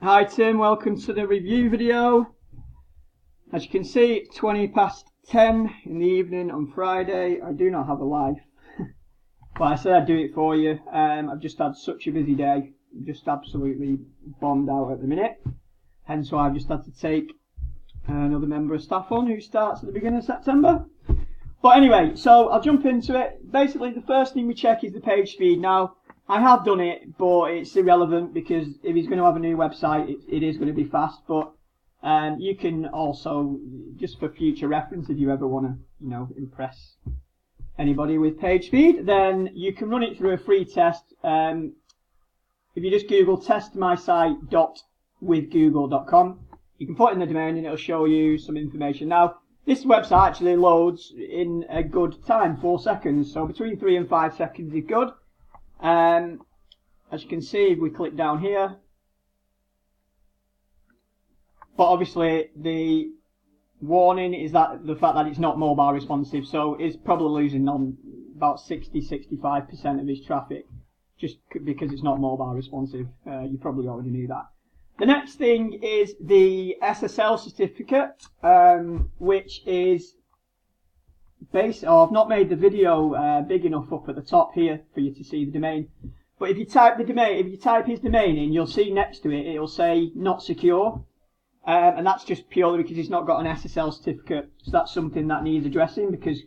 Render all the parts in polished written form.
Hi Tim, welcome to the review video. As you can see, it's 20 past 10 in the evening on Friday. I do not have a life, but I said I'd do it for you. I've just had such a busy day, just absolutely bombed out at the minute. Hence why I've just had to take another member of staff on who starts at the beginning of September. But anyway, so I'll jump into it. Basically, the first thing we check is the page speed. Now, I have done it, but it's irrelevant because if he's going to have a new website, it is going to be fast. But you can also, just for future reference, if you ever want to, impress anybody with page speed, then you can run it through a free test. If you just Google testmysite.withgoogle.com, you can put in the domain and it'll show you some information. Now, this website actually loads in a good time, 4 seconds. So between 3 and 5 seconds is good. As you can see, if we click down here, but obviously the warning is that the fact that it's not mobile responsive, so it's probably losing on about 60-65% of his traffic just because it's not mobile responsive. You probably already knew that. The next thing is the SSL certificate, which is I've not made the video big enough up at the top here for you to see the domain. But if you type his domain in, you'll see next to it, it'll say not secure. And that's just purely because it's not got an SSL certificate. So that's something that needs addressing because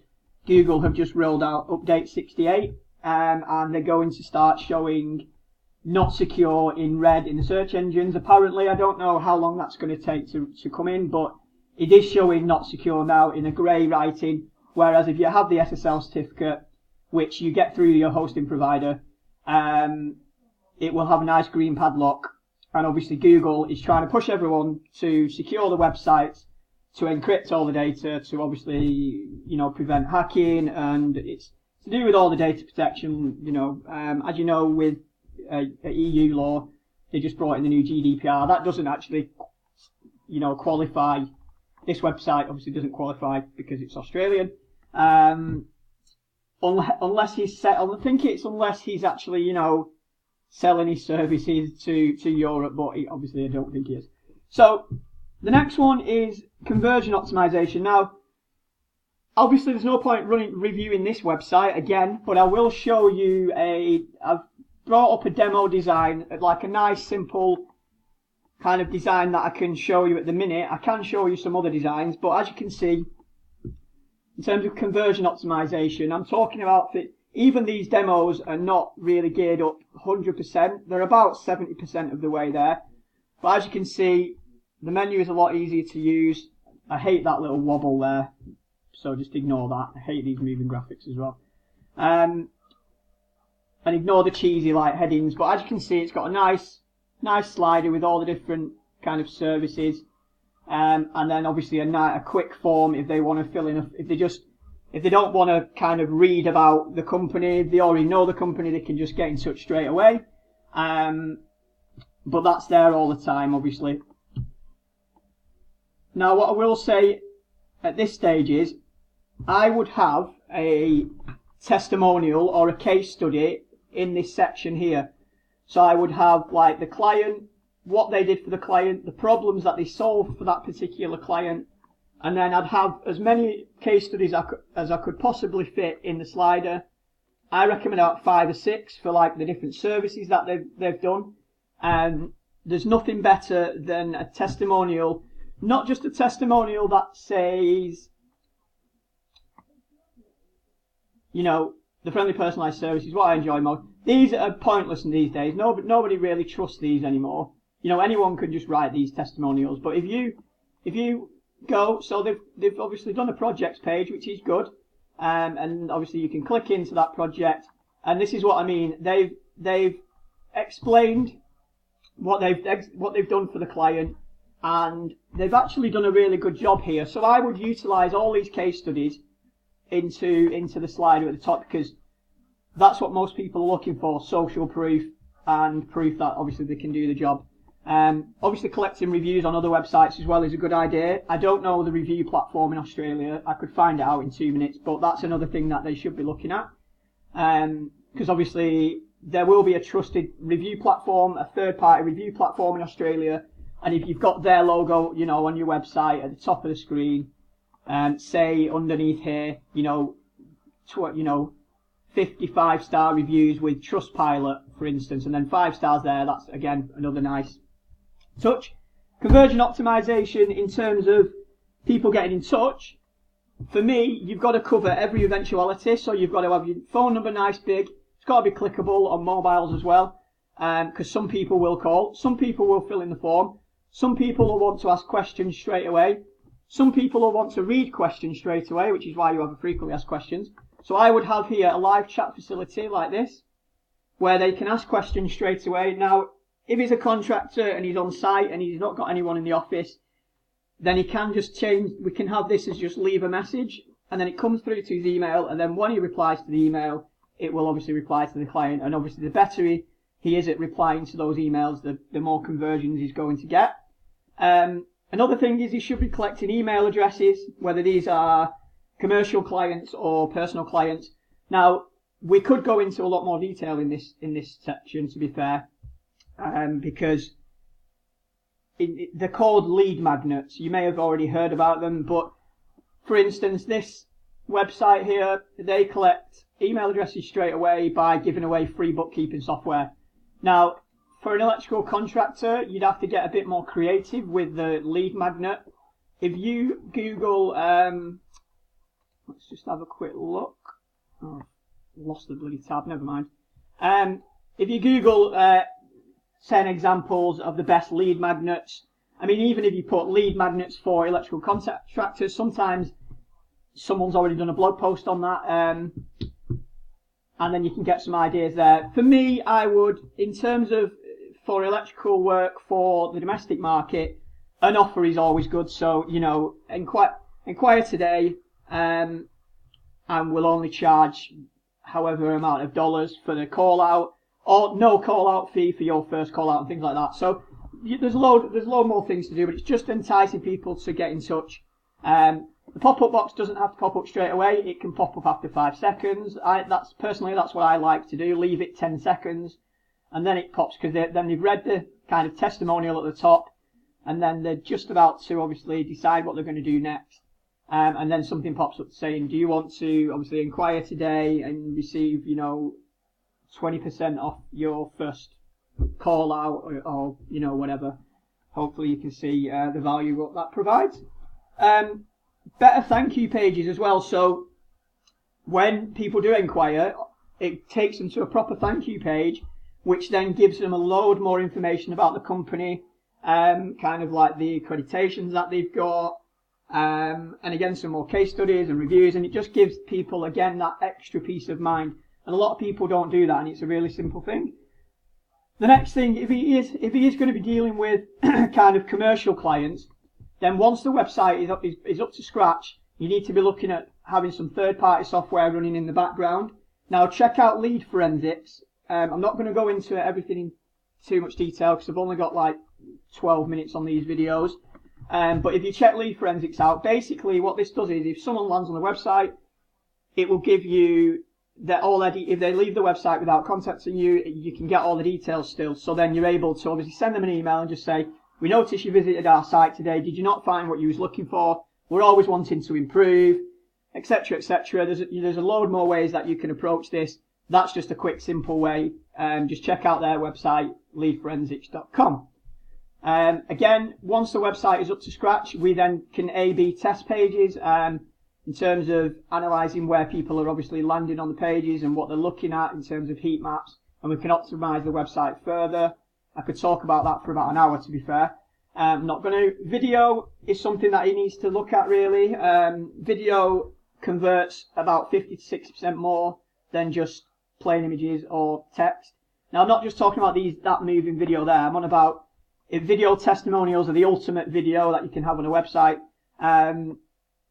Google have just rolled out update 68, and they're going to start showing not secure in red in the search engines. Apparently, I don't know how long that's going to take to come in, but it is showing not secure now in a grey writing. Whereas if you have the SSL certificate, which you get through your hosting provider, it will have a nice green padlock. And obviously Google is trying to push everyone to secure the websites, to encrypt all the data, to obviously, prevent hacking, and it's to do with all the data protection, as you know, with EU law, they just brought in the new GDPR. That doesn't actually, qualify. This website obviously doesn't qualify because it's Australian. Unless he's unless he's actually, selling his services to Europe, but obviously I don't think he is. So the next one is conversion optimization. Now, obviously there's no point reviewing this website again, but I will show you I've brought up a demo design, like a nice simple kind of design that I can show you at the minute. I can show you some other designs, but as you can see, in terms of conversion optimization, I'm talking about that even these demos are not really geared up 100%. They're about 70% of the way there. But as you can see, the menu is a lot easier to use. I hate that little wobble there, so just ignore that. I hate these moving graphics as well. And ignore the cheesy light headings. But as you can see, it's got a nice slider with all the different kind of services. And then obviously a quick form if they want to fill in, if they don't want to kind of read about the company, if they already know the company, they can just get in touch straight away. But that's there all the time, obviously. Now, what I will say at this stage is, I would have a testimonial or a case study in this section here. So I would have like the client, what they did for the client, the problems that they solved for that particular client, and then I'd have as many case studies as I could possibly fit in the slider. I recommend about 5 or 6 for like the different services that they've done. And there's nothing better than a testimonial, not just a testimonial that says, the friendly personalized service is what I enjoy most. These are pointless these days. Nobody really trusts these anymore. Anyone can just write these testimonials. But if you go, so they've obviously done a projects page, which is good, and obviously you can click into that project, and this is what I mean. They've explained what they've done for the client, and they've actually done a really good job here. So I would utilize all these case studies into the slider at the top, because that's what most people are looking for: social proof and proof that obviously they can do the job. Obviously collecting reviews on other websites as well is a good idea. I don't know the review platform in Australia. I could find it out in 2 minutes, but that's another thing that they should be looking at. Because obviously there will be a trusted review platform, a third-party review platform in Australia, and if you've got their logo, you know, on your website at the top of the screen, say underneath here, you know, 55-star reviews with Trustpilot, for instance, and then 5 stars there, that's again another nice touch. Conversion optimization in terms of people getting in touch. For me, you've got to cover every eventuality, so you've got to have your phone number nice big. It's got to be clickable on mobiles as well, because some people will call, some people will fill in the form, some people will want to ask questions straight away, some people will want to read questions straight away, which is why you have a frequently asked questions. So I would have here a live chat facility like this, where they can ask questions straight away. Now, if he's a contractor and he's on site and he's not got anyone in the office, then he can just change, we can have this as just leave a message, and then it comes through to his email, and then when he replies to the email, it will obviously reply to the client, and obviously the better he is at replying to those emails, the more conversions he's going to get. Another thing is he should be collecting email addresses, whether these are commercial clients or personal clients. Now, we could go into a lot more detail in this section, to be fair, because they're called lead magnets. You may have already heard about them, but for instance, this website here, they collect email addresses straight away by giving away free bookkeeping software. Now, for an electrical contractor, you'd have to get a bit more creative with the lead magnet. If you Google, let's just have a quick look. Oh, lost the bloody tab, never mind. If you Google 10 examples of the best lead magnets, I mean, even if you put lead magnets for electrical contractors, sometimes someone's already done a blog post on that, and then you can get some ideas there. For me, I would, in terms of for electrical work for the domestic market, an offer is always good. So, you know, inquire today, and we'll only charge however amount of dollars for the call out, or no call out fee for your first call out and things like that. So there's a load more things to do, but it's just enticing people to get in touch. The pop-up box doesn't have to pop up straight away. It can pop up after 5 seconds. That's what I like to do. Leave it 10 seconds, and then it pops, because then they've read the kind of testimonial at the top, and then they're just about to obviously decide what they're going to do next. And then something pops up saying, do you want to obviously inquire today and receive, you know, 20% off your first call out, or you know, whatever. Hopefully you can see the value what that provides. Better thank you pages as well. So when people do inquire, it takes them to a proper thank you page, which then gives them a load more information about the company, kind of like the accreditations that they've got, and again some more case studies and reviews, and it just gives people again that extra peace of mind. And a lot of people don't do that, and it's a really simple thing. The next thing, if he is going to be dealing with kind of commercial clients, then once the website is up to scratch, you need to be looking at having some third-party software running in the background. Now, check out Lead Forensics. I'm not going to go into everything in too much detail because I've only got like 12 minutes on these videos. But if you check Lead Forensics out, basically what this does is if someone lands on the website, it will give you that already, if they leave the website without contacting you, you can get all the details still. So then you're able to obviously send them an email and just say, we noticed you visited our site today. Did you not find what you was looking for? We're always wanting to improve, etc., etc. There's a load more ways that you can approach this. That's just a quick, simple way. Just check out their website, leadforensics.com. Again, once the website is up to scratch, we then can A/B test pages in terms of analysing where people are obviously landing on the pages and what they're looking at in terms of heat maps, and we can optimise the website further. I could talk about that for about an hour, to be fair. Not going to. Video is something that he needs to look at, really. Video converts about 50 to 60% more than just plain images or text. Now, I'm not just talking about that moving video there. I'm on about if video testimonials are the ultimate video that you can have on a website.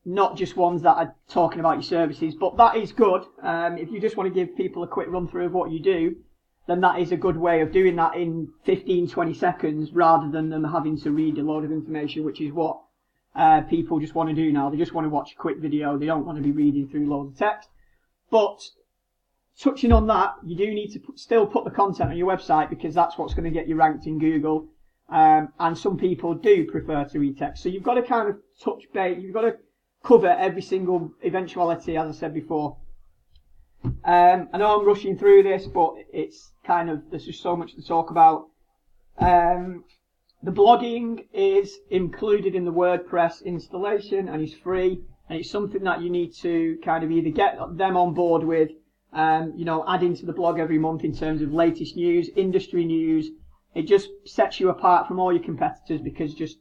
Not just ones that are talking about your services, but that is good. If you just want to give people a quick run through of what you do, then that is a good way of doing that in 15-20 seconds rather than them having to read a load of information, which is what people just want to do now. They just want to watch a quick video. They don't want to be reading through loads of text. But touching on that, you do need to still put the content on your website, because that's what's going to get you ranked in Google. And some people do prefer to read text. So you've got to kind of touch base. You've got to cover every single eventuality, as I said before. I know I'm rushing through this, but it's kind of, there's just so much to talk about. The blogging is included in the WordPress installation and is free, and it's something that you need to kind of either get them on board with, you know, add into the blog every month in terms of latest news, industry news. It just sets you apart from all your competitors, because just,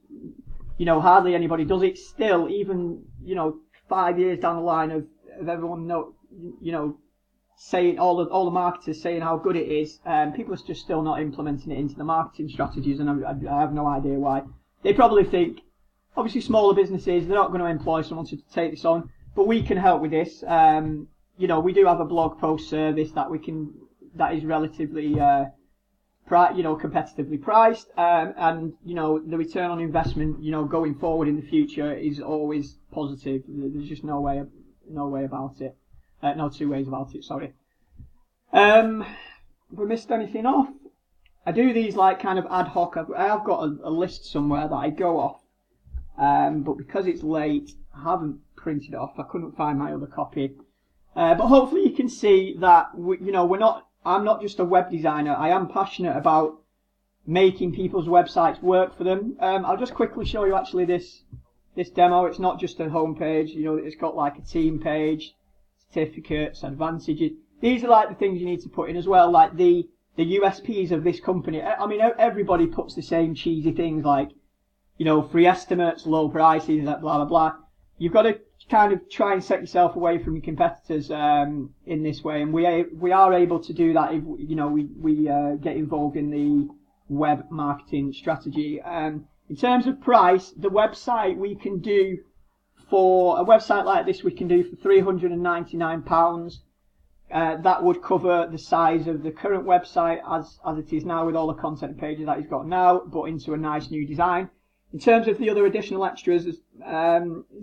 you know, hardly anybody does it still, even, you know, 5 years down the line of everyone saying all the marketers saying how good it is, people are just still not implementing it into the marketing strategies, and I have no idea why. They probably think, obviously smaller businesses, they're not going to employ someone to take this on, but we can help with this. You know, we do have a blog post service that is relatively, competitively priced, and you know, the return on investment, you know, going forward in the future is always positive. There's just no way about it. No two ways about it, sorry. Have we missed anything off? I do these like kind of ad hoc. I have got a list somewhere that I go off, but because it's late, I haven't printed it off. I couldn't find my other copy. But hopefully you can see that, I'm not just a web designer. I am passionate about making people's websites work for them. I'll just quickly show you actually this demo. It's not just a home page. You know, it's got like a team page, certificates, advantages. These are like the things you need to put in as well, like the USPs of this company. I mean, everybody puts the same cheesy things like, you know, free estimates, low prices, blah blah blah. You've got to kind of try and set yourself away from your competitors in this way, and we are able to do that if, you know, we get involved in the web marketing strategy. In terms of price, the website we can do, for a website like this, we can do for £399. That would cover the size of the current website as it is now, with all the content pages that he's got now, but into a nice new design. In terms of the other additional extras, in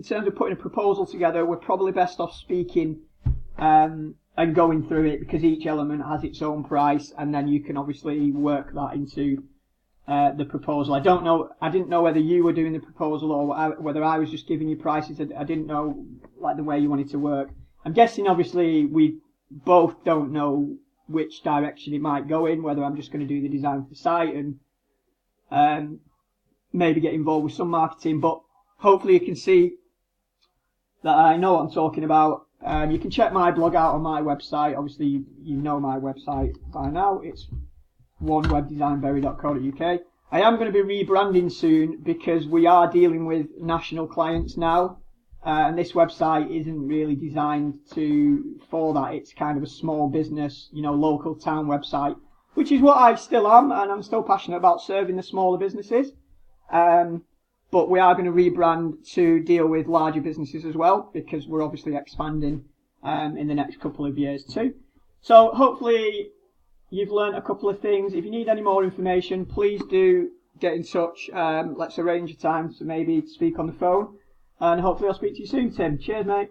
terms of putting a proposal together, we're probably best off speaking and going through it, because each element has its own price, and then you can obviously work that into the proposal. I didn't know whether you were doing the proposal or whether I was just giving you prices. I didn't know like the way you wanted to work. I'm guessing obviously we both don't know which direction it might go in, whether I'm just going to do the design for the site and maybe get involved with some marketing, but hopefully you can see that I know what I'm talking about. You can check my blog out on my website. Obviously you know my website by now. It's onewebdesignberry.co.uk. I am going to be rebranding soon, because we are dealing with national clients now, and this website isn't really designed for that. It's kind of a small business, you know, local town website, which is what I still am, and I'm still passionate about serving the smaller businesses. But we are going to rebrand to deal with larger businesses as well, because we're obviously expanding in the next couple of years too. So hopefully you've learned a couple of things. If you need any more information, please do get in touch. Let's arrange a time to maybe speak on the phone, and hopefully I'll speak to you soon, Tim. Cheers, mate.